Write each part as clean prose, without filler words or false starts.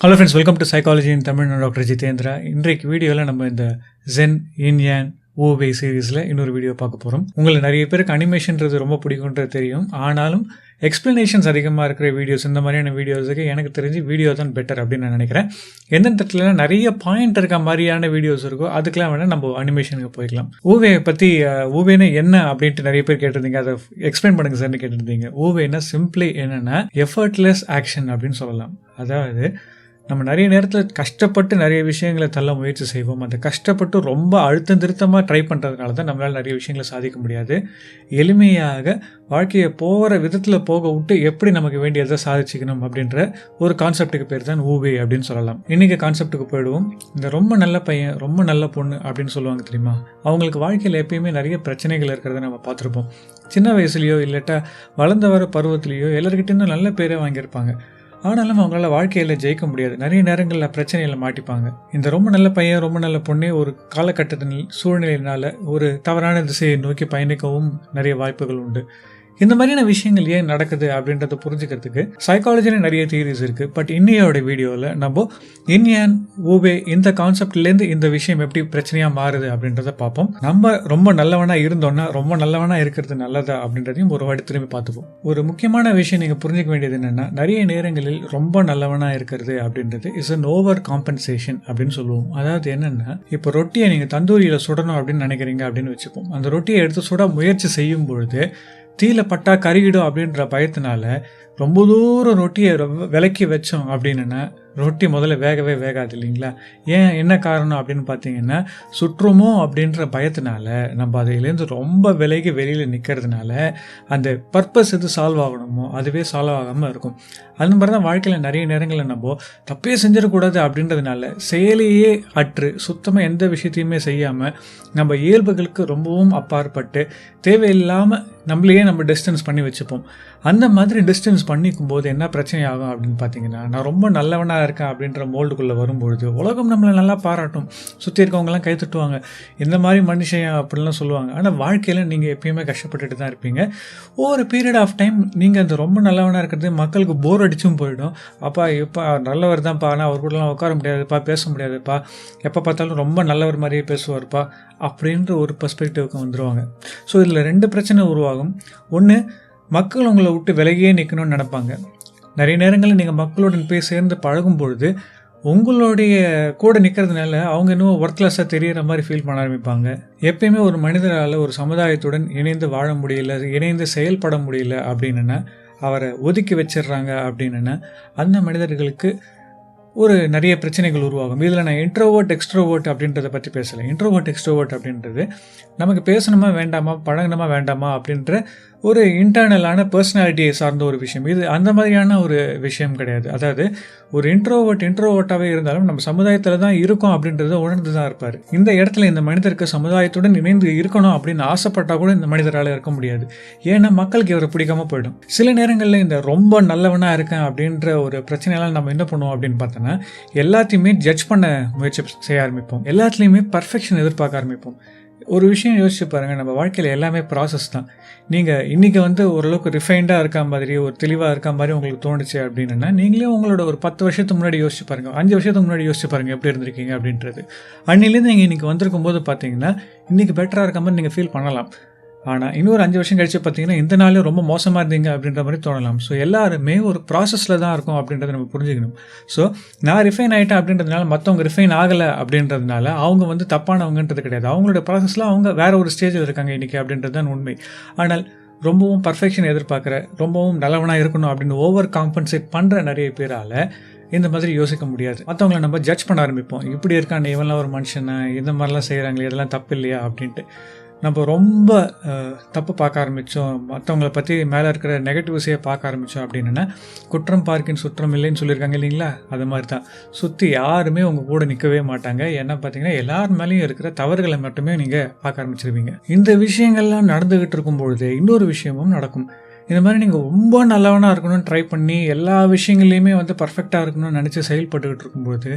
Hello friends, welcome to psychology இன் தமிழ். நான் doctor Jitendra. இன்றைக்கு வீடியோவில் நம்ம இந்த gen yin yang wu wei சீரீஸில் இன்னொரு வீடியோ பார்க்க போகிறோம். உங்களுக்கு நிறைய பேருக்கு அனிமேஷன்றது ரொம்ப பிடிக்குன்றது தெரியும். ஆனாலும் எக்ஸ்ப்ளனேஷன்ஸ் அதிகமாக இருக்கிற வீடியோஸ், இந்த மாதிரியான வீடியோஸுக்கு எனக்கு தெரிஞ்சு வீடியோ தான் பெட்டர் அப்படின்னு நான் நினைக்கிறேன். எந்தெந்த இடத்துல நிறைய பாயிண்ட் இருக்க மாதிரியான வீடியோஸ் இருக்கோ அதுக்கெலாம் வேணால் நம்ம அனிமேஷனுக்கு போய்க்கலாம். ஊவேயை பற்றி ஊவேனா என்ன அப்படின்ட்டு நிறைய பேர் கேட்டிருந்தீங்க. அதை எக்ஸ்பிளைன் பண்ணுங்க சார்னு கேட்டிருந்தீங்க. ஊவேனா சிம்பிளி என்னென்னா எஃபர்ட்லெஸ் ஆக்ஷன் அப்படின்னு சொல்லலாம். அதாவது நம்ம நிறைய நேரத்தில் கஷ்டப்பட்டு நிறைய விஷயங்களை தள்ள முயற்சி செய்வோம். அந்த கஷ்டப்பட்டு ரொம்ப அழுத்தம் திருத்தமாக ட்ரை பண்ணுறதுனால தான் நம்மளால் நிறைய விஷயங்களை சாதிக்க முடியாது. எளிமையாக வாழ்க்கையை போகிற விதத்தில் போக விட்டு எப்படி நமக்கு வேண்டியதை சாதிச்சிக்கணும் அப்படின்ற ஒரு கான்செப்டுக்கு பேர் தான் ஊவே அப்படின்னு சொல்லலாம். இன்றைக்கி கான்செப்டுக்கு போயிடுவோம். இந்த ரொம்ப நல்ல பையன், ரொம்ப நல்ல பொண்ணு அப்படின்னு சொல்லுவாங்க தெரியுமா? அவங்களுக்கு வாழ்க்கையில் எப்பயுமே நிறைய பிரச்சனைகள் இருக்கிறத நம்ம பார்த்துருப்போம். சின்ன வயசுலேயோ இல்லாட்டா வளர்ந்த வர பருவத்துலேயோ எல்லாருக்கிட்டேருந்து நல்ல பேரே வாங்கியிருப்பாங்க. ஆனாலும் அவங்களால வாழ்க்கையில் ஜெயிக்க முடியாது. நிறைய நேரங்களில் பிரச்சனைகளை மாட்டிப்பாங்க. இந்த ரொம்ப நல்ல பையன், ரொம்ப நல்ல பொண்ணே ஒரு காலகட்டத்தின் சூழ்நிலையினால ஒரு தவறான திசையை நோக்கி பயணிக்கவும் நிறைய வாய்ப்புகள் உண்டு. இந்த மாதிரியான விஷயங்கள் ஏன் நடக்குது அப்படின்றத புரிஞ்சுக்கிறதுக்கு சைக்காலஜியில் நிறைய தியரிஸ் இருக்குது. பட் இன்னையோட வீடியோவில் நம்ம yin yang wu wei இந்த கான்செப்ட்லேருந்து இந்த விஷயம் எப்படி பிரச்சனையாக மாறுது அப்படின்றத பார்ப்போம். நம்ம ரொம்ப நல்லவனாக இருந்தோன்னா ரொம்ப நல்லவனாக இருக்கிறது நல்லதா அப்படின்றதையும் ஒரு வாட்டி திரும்பி பார்த்துப்போம். ஒரு முக்கியமான விஷயம் நீங்கள் புரிஞ்சிக்க வேண்டியது என்னென்னா, நிறைய நேரங்களில் ரொம்ப நல்லவனாக இருக்கிறது அப்படின்றது இஸ் அன் ஓவர் காம்பன்சேஷன் அப்படின்னு சொல்லுவோம். அதாவது என்னென்னா, இப்போ ரொட்டியை நீங்கள் தந்தூரியில் சுடணும் அப்படின்னு நினைக்கிறீங்க அப்படின்னு வச்சுப்போம். அந்த ரொட்டியை எடுத்து சுட முயற்சி செய்யும் பொழுது தீயில பட்டா கருகிடும் அப்படின்ற பயத்தினால ரொம்ப தூரம் ரொட்டியை விலக்கி வச்சோம் அப்படின்னா ரொட்டி முதல்ல வேகவே வேகாது இல்லைங்களா? ஏன், என்ன காரணம் அப்படின்னு பார்த்தீங்கன்னா, சுற்றுமோ அப்படின்ற பயத்தினால நம்ம அதிலேருந்து ரொம்ப விலகி வெளியில் நிற்கிறதுனால அந்த பர்பஸ் எது சால்வ் ஆகணுமோ அதுவே சால்வ் ஆகாமல் இருக்கும். அந்த மாதிரி தான் வாழ்க்கையில் நிறைய நேரங்களில் நம்ம தப்பே செஞ்சிடக்கூடாது அப்படின்றதுனால செயலையே அற்று சுத்தமாக எந்த விஷயத்தையுமே செய்யாமல் நம்ம இயல்புகளுக்கு ரொம்பவும் அப்பாற்பட்டு தேவையில்லாமல் நம்மளையே நம்ம டிஸ்டன்ஸ் பண்ணி வச்சுப்போம். அந்த மாதிரி டிஸ்டன்ஸ் பண்ணிக்கும் போது என்ன பிரச்சனை ஆகும் அப்படின்னு பார்த்தீங்கன்னா, நான் ரொம்ப நல்லவனாக இருக்கேன் அப்படின்ற மோல்டுக்குள்ளே வரும்பொழுது உலகம் நம்மளை நல்லா பாராட்டும், சுற்றி இருக்கவங்கலாம் கை தட்டுவாங்க, இந்த மாதிரி மனுஷன் அப்படின்லாம் சொல்லுவாங்க. ஆனால் வாழ்க்கையில் நீங்கள் எப்பயுமே கஷ்டப்பட்டுட்டு தான் இருப்பீங்க. ஒவ்வொரு பீரியட் ஆஃப் டைம் நீங்கள் அந்த ரொம்ப நல்லவனாக இருக்கிறது மக்களுக்கு போர் அடிச்சும் போயிடும். அப்பா எப்போ நல்லவர் தான்ப்பா, ஆனால் அவர் கூடலாம் உட்கார முடியாதுப்பா, பேச முடியாதுப்பா, எப்போ பார்த்தாலும் ரொம்ப நல்லவர் மாதிரியே பேசுவார்ப்பா அப்படின்ற ஒரு பெர்ஸ்பெக்டிவ்க்கு வந்துடுவாங்க. ஸோ இதில் ரெண்டு பிரச்சனை உருவாகும். ஒன்று, மக்கள் உங்களை விட்டு விலகியே நிற்கணும்னு நினைப்பாங்க. நிறைய நேரங்களில் நீங்கள் மக்களுடன் போய் சேர்ந்து பழகும் பொழுது உங்களுடைய கூட நிற்கிறதுனால அவங்க இன்னும் ஒர்க்லெஸ்ஸாக தெரிகிற மாதிரி ஃபீல் பண்ண ஆரம்பிப்பாங்க. எப்பயுமே ஒரு மனிதரால் ஒரு சமுதாயத்துடன் இணைந்து வாழ முடியல, இணைந்து செயல்பட முடியல அப்படின்னா, அவரை ஒதுக்கி வச்சிடுறாங்க அப்படின்னா அந்த மனிதர்களுக்கு ஒரு நிறைய பிரச்சனைகள் உருவாகும். இதில் நான் இன்ட்ரோவர்ட் எக்ஸ்ட்ரோவர்ட் அப்படின்றத பற்றி பேசலை. இன்ட்ரோவர்ட் எக்ஸ்ட்ரோவர்ட் அப்படின்றது நமக்கு பேசணுமா வேண்டாமா, பழகணுமா வேண்டாமா அப்படின்ற ஒரு இன்டர்னலான பர்சனாலிட்டியை சார்ந்த ஒரு விஷயம். இது அந்த மாதிரியான ஒரு விஷயம் கிடையாது. அதாவது ஒரு இன்ட்ரோவர்ட்டாகவே இருந்தாலும் நம்ம சமுதாயத்தில் தான் இருக்கோம் அப்படின்றத உணர்ந்து தான் இருப்பார். இந்த இடத்துல இந்த மனிதருக்கு சமுதாயத்துடன் இணைந்து இருக்கணும் அப்படின்னு ஆசைப்பட்டால் கூட இந்த மனிதரால் இருக்க முடியாது. ஏன்னா மக்களுக்கு இவரை பிடிக்காம போயிடும். சில நேரங்களில் இந்த ரொம்ப நல்லவனாக இருக்கேன் அப்படின்ற ஒரு பிரச்சனையெல்லாம் நம்ம என்ன பண்ணுவோம் அப்படின்னு பார்த்தோன்னா, எல்லாத்தையுமே ஜட்ஜ் பண்ண முயற்சி செய்ய ஆரம்பிப்போம். எல்லாத்துலேயுமே பர்ஃபெக்ஷன் எதிர்பார்க்க ஆரம்பிப்போம். ஒரு விஷயம் யோசிச்சு பாருங்கள், நம்ம வாழ்க்கையில் எல்லாமே ப்ராசஸ் தான். நீங்கள் இன்றைக்கி ஓரளவுக்கு ரிஃபைண்டாக இருக்க மாதிரி, ஒரு தெளிவாக இருக்க மாதிரி உங்களுக்கு தோணுச்சு அப்படின்னா, நீங்களே உங்களோட ஒரு 10 வருஷத்துக்கு முன்னாடி யோசிச்சு பாருங்கள், 5 வருஷத்துக்கு முன்னாடி யோசிச்சு பாருங்கள் எப்படி இருந்திருக்கீங்க அப்படின்றது. அன்னிலேருந்து நீங்கள் இன்றைக்கி வந்திருக்கும் போது பார்த்தீங்கன்னா இன்றைக்கி பெட்டராக இருக்க மாதிரி நீங்கள் ஃபீல் பண்ணலாம். ஆனால் இன்னொரு 5 வருஷம் கழிச்சு பார்த்தீங்கன்னா இந்த நாளே ரொம்ப மோசமாக இருந்தீங்க அப்படின்ற மாதிரி தோணலாம். ஸோ எல்லாருமே ஒரு ப்ராசஸில் தான் இருக்கும் அப்படின்றத நம்ம புரிஞ்சுக்கணும். ஸோ நான் ரிஃபைன் ஆகிட்டேன் அப்படின்றதுனால மற்றவங்க ரிஃபைன் ஆகலை அப்படின்றதுனால அவங்க தப்பானவங்கன்றது கிடையாது. அவங்களோட ப்ராசஸில் அவங்க வேறு ஒரு ஸ்டேஜில் இருக்காங்க இன்றைக்கி அப்படின்றது தான் உண்மை. ஆனால் ரொம்பவும் பர்ஃபெக்ஷன் எதிர்பார்க்குற, ரொம்பவும் நல்லவனாக இருக்கணும் அப்படின்னு ஓவர் காம்பன்சேட் பண்ணுற நிறைய பேரால் இந்த மாதிரி யோசிக்க முடியாது. மற்றவங்களை நம்ம ஜட்ஜ் பண்ண ஆரம்பிப்போம். இப்படி இருக்காங்க, இவன்லாம் ஒரு மனுஷனை, இந்த மாதிரிலாம் செய்கிறாங்களே, இதெல்லாம் தப்பு இல்லையா அப்படின்ட்டு நம்ம ரொம்ப தப்பு பார்க்க ஆரம்பித்தோம். மற்றவங்களை பற்றி மேலே இருக்கிற நெகட்டிவ்ஸையே பார்க்க ஆரம்பித்தோம் அப்படின்னா, குற்றம் பார்க்கின் சுற்றம் இல்லைன்னு சொல்லியிருக்காங்க இல்லைங்களா? அது மாதிரி தான் சுற்றி யாருமே உங்கள் கூட நிற்கவே மாட்டாங்க. ஏன்னா பார்த்தீங்கன்னா எல்லார் மேலேயும் இருக்கிற தவறுகளை மட்டுமே நீங்கள் பார்க்க ஆரம்பிச்சிருவீங்க. இந்த விஷயங்கள்லாம் நடந்துக்கிட்டு இருக்கும்பொழுது இன்னொரு விஷயமும் நடக்கும். இந்த மாதிரி நீங்கள் ரொம்ப நல்லவனாக இருக்கணும்னு ட்ரை பண்ணி எல்லா விஷயங்கள்லையுமே வந்து பர்ஃபெக்டாக இருக்கணும்னு நினச்சி செயல்பட்டுக்கிட்டு இருக்கும்போது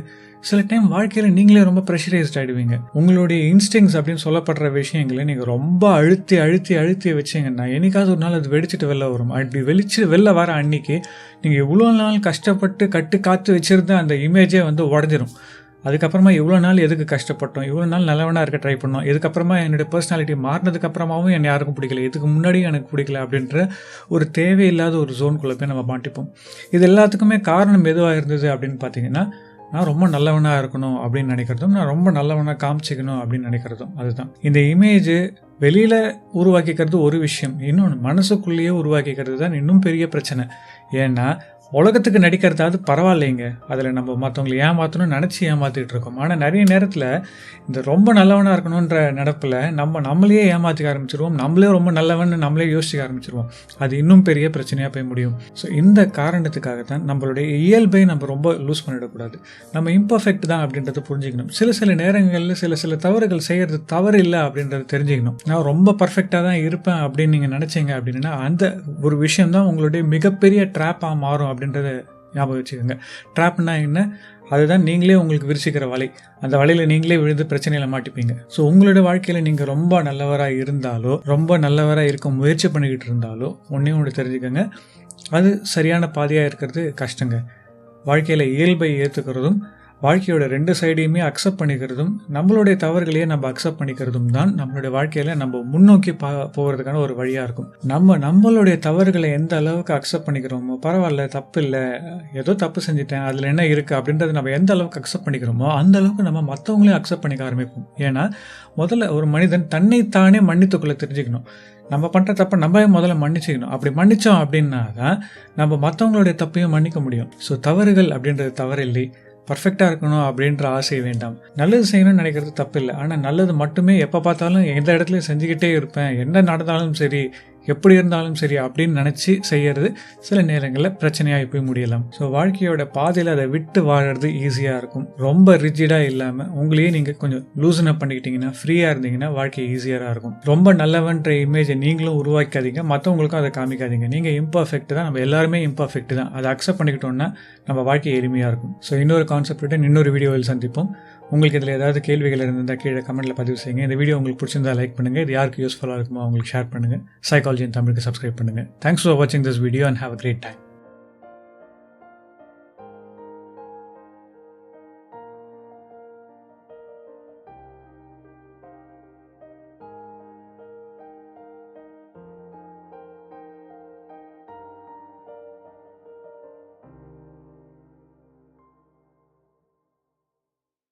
சில டைம் வாழ்க்கையில் நீங்களே ரொம்ப ப்ரெஷரைஸ்ட் ஆகிடுவீங்க. உங்களுடைய இன்ஸ்டிங்ஸ் அப்படின்னு சொல்லப்படுற விஷயங்களை நீங்கள் ரொம்ப அழுத்தி வச்சிங்கன்னா என்னைக்காவது ஒரு நாள் அது வெடிச்சிட்டு வெளில வரும். அப்படி வெளில வர அன்னைக்கு நீங்கள் இவ்வளோ நாள் கஷ்டப்பட்டு கட்டு காத்து வச்சுருந்த அந்த இமேஜே வந்து உடஞ்சிரும். அதுக்கப்புறமா இவ்வளோ நாள் எதுக்கு கஷ்டப்பட்டோம், இவ்வளோ நாள் நல்லவனாக இருக்க ட்ரை பண்ணோம், இதுக்கப்புறமா என்னுடைய பர்சனாலிட்டி மாறினதுக்கப்புறமாவும் என்னை யாருக்கும் பிடிக்கல, இதுக்கு முன்னாடியும் எனக்கு பிடிக்கல அப்படின்ற ஒரு தேவையில்லாத ஒரு ஜோனுக்குள்ளே போய் நம்ம மாட்டிப்போம். இது எல்லாத்துக்குமே காரணம் எதுவாக இருந்தது அப்படின்னு பார்த்தீங்கன்னா, நான் ரொம்ப நல்லவனாக இருக்கணும் அப்படின்னு நினைக்கிறதும், நான் ரொம்ப நல்லவனாக காமிச்சிக்கணும் அப்படின்னு நினைக்கிறதும். அதுதான் இந்த இமேஜ் வெளியில் உருவாக்கிக்கிறது ஒரு விஷயம், இன்னொன்று மனசுக்குள்ளேயே உருவாக்கிக்கிறது தான் இன்னும் பெரிய பிரச்சனை. ஏன்னா உலகத்துக்கு நடிக்கிறதாவது பரவாயில்லைங்க, அதில் நம்ம மற்றவங்களை ஏமாற்றணும்னு நினச்சி ஏமாற்றிட்டு இருக்கோம். ஆனால் நிறைய நேரத்தில் இந்த ரொம்ப நல்லவனாக இருக்கணுன்ற நடப்பில் நம்மளையே ஏமாற்றிக்க ஆரம்பிச்சிருவோம், நம்மளே ரொம்ப நல்லவன்னு நம்மளே யோசிக்க ஆரம்பிச்சிருவோம். அது இன்னும் பெரிய பிரச்சனையாக போய் முடியும். ஸோ இந்த காரணத்துக்காகத்தான் நம்மளுடைய இயல்பை நம்ம ரொம்ப லூஸ் பண்ணிடக்கூடாது. நம்ம இம்பர்ஃபெக்ட் தான் அப்படின்றத புரிஞ்சுக்கணும். சில நேரங்களில் சில தவறுகள் செய்கிறது தவறு இல்லை அப்படின்றத தெரிஞ்சுக்கணும். நான் ரொம்ப பர்ஃபெக்டாக தான் இருப்பேன் அப்படின்னு நீங்கள் நினச்சிங்க அப்படின்னா அந்த ஒரு விஷயம் தான் உங்களுடைய மிகப்பெரிய ட்ராப்பாக மாறும் அப்படின்றத ஞாபகம் வச்சுக்கோங்க. ட்ராப்னா என்ன? அதுதான் நீங்களே உங்களுக்கு விரிச்சிக்கிற வலை. அந்த வலையில் நீங்களே விழுந்து பிரச்சனையில் மாட்டிப்பீங்க. ஸோ உங்களோட வாழ்க்கையில் நீங்கள் ரொம்ப நல்லவராக இருந்தாலோ ரொம்ப நல்லவராக இருக்க முயற்சி பண்ணிக்கிட்டு இருந்தாலோ ஒன்று தெரிஞ்சுக்கோங்க, அது சரியான பாதையாக இருக்கிறது கஷ்டங்க. வாழ்க்கையில் இயல்பை ஏற்றுக்கிறதும் வாழ்க்கையோட 2 சைடையுமே அக்செப்ட் பண்ணிக்கிறதும் நம்மளுடைய தவறுகளையே நம்ம அக்செப்ட் பண்ணிக்கிறதும் தான் நம்மளுடைய வாழ்க்கையில் நம்ம முன்னோக்கி போகிறதுக்கான ஒரு வழியாக இருக்கும். நம்மளுடைய தவறுகளை எந்த அளவுக்கு அக்செப்ட் பண்ணிக்கிறோமோ, பரவாயில்ல தப்பு இல்லை, ஏதோ தப்பு செஞ்சுட்டேன், அதில் என்ன இருக்குது அப்படின்றத நம்ம எந்த அளவுக்கு அக்செப்ட் பண்ணிக்கிறோமோ அந்த அளவுக்கு நம்ம மற்றவங்களையும் அக்செப்ட் பண்ணிக்க ஆரம்பிப்போம். ஏன்னா முதல்ல ஒரு மனிதன் தன்னைத்தானே மன்னித்துக்குள்ளே தெரிஞ்சுக்கணும். நம்ம பண்ணுற தப்பை நம்ம முதல்ல மன்னிச்சிக்கணும். அப்படி மன்னித்தோம் அப்படின்னா தான் நம்ம மற்றவங்களுடைய தப்பையும் மன்னிக்க முடியும். ஸோ தவறுகள் அப்படின்றது தவறில்லை, பர்ஃபெக்டாக இருக்கணும் அப்படின்ற ஆசை வேண்டாம். நல்லது செய்யணும்னு நினைக்கிறது தப்பு இல்லை, ஆனால் நல்லது மட்டுமே எப்போ பார்த்தாலும் எந்த இடத்துலையும் செஞ்சுக்கிட்டே இருப்பேன், என்ன நடந்தாலும் சரி எப்படி இருந்தாலும் சரி அப்படின்னு நினச்சி செய்கிறது சில நேரங்களில் பிரச்சனையாகி போய் முடியலாம். ஸோ வாழ்க்கையோட பாதையில் அதை விட்டு வாழறது ஈஸியாக இருக்கும். ரொம்ப ரிஜிடாக இல்லாமல் உங்களையே நீங்கள் கொஞ்சம் லூசன் அப் பண்ணிக்கிட்டிங்கன்னா, ஃப்ரீயாக இருந்தீங்கன்னா வாழ்க்கை ஈஸியாக இருக்கும். ரொம்ப நல்லவன்ற இமேஜை நீங்களும் உருவாக்காதீங்க, மற்றவங்களுக்கும் அதை காமிக்காதீங்க. நீங்கள் இம்பர்ஃபெக்ட் தான், நம்ம எல்லாருமே இம்பர்ஃபெக்ட் தான். அதை அக்செப்ட் பண்ணிக்கிட்டோம்னா நம்ம வாழ்க்கை எளிமையாக இருக்கும். ஸோ இன்னொரு கான்செப்ட் இன்னொரு வீடியோவில் சந்திப்போம். உங்களுக்கு இதில் ஏதாவது கேள்விகள் இருந்தால் கீழே கமெண்ட்டில் பதிவு செய்யுங்க. இந்த வீடியோ உங்களுக்கு பிடிச்சிருந்தா லைக் பண்ணுங்கள். இது யாருக்கு யூஸ்ஃபுல்லாக இருக்குமோ அவங்களுக்கு ஷேர் பண்ணுங்கள். சைக்காலஜி இன் தமிழுக்கு சப்ஸ்கிரைப் பண்ணுங்கள். தேங்க்ஸ் ஃபார் வாட்சிங் this video and have a great time.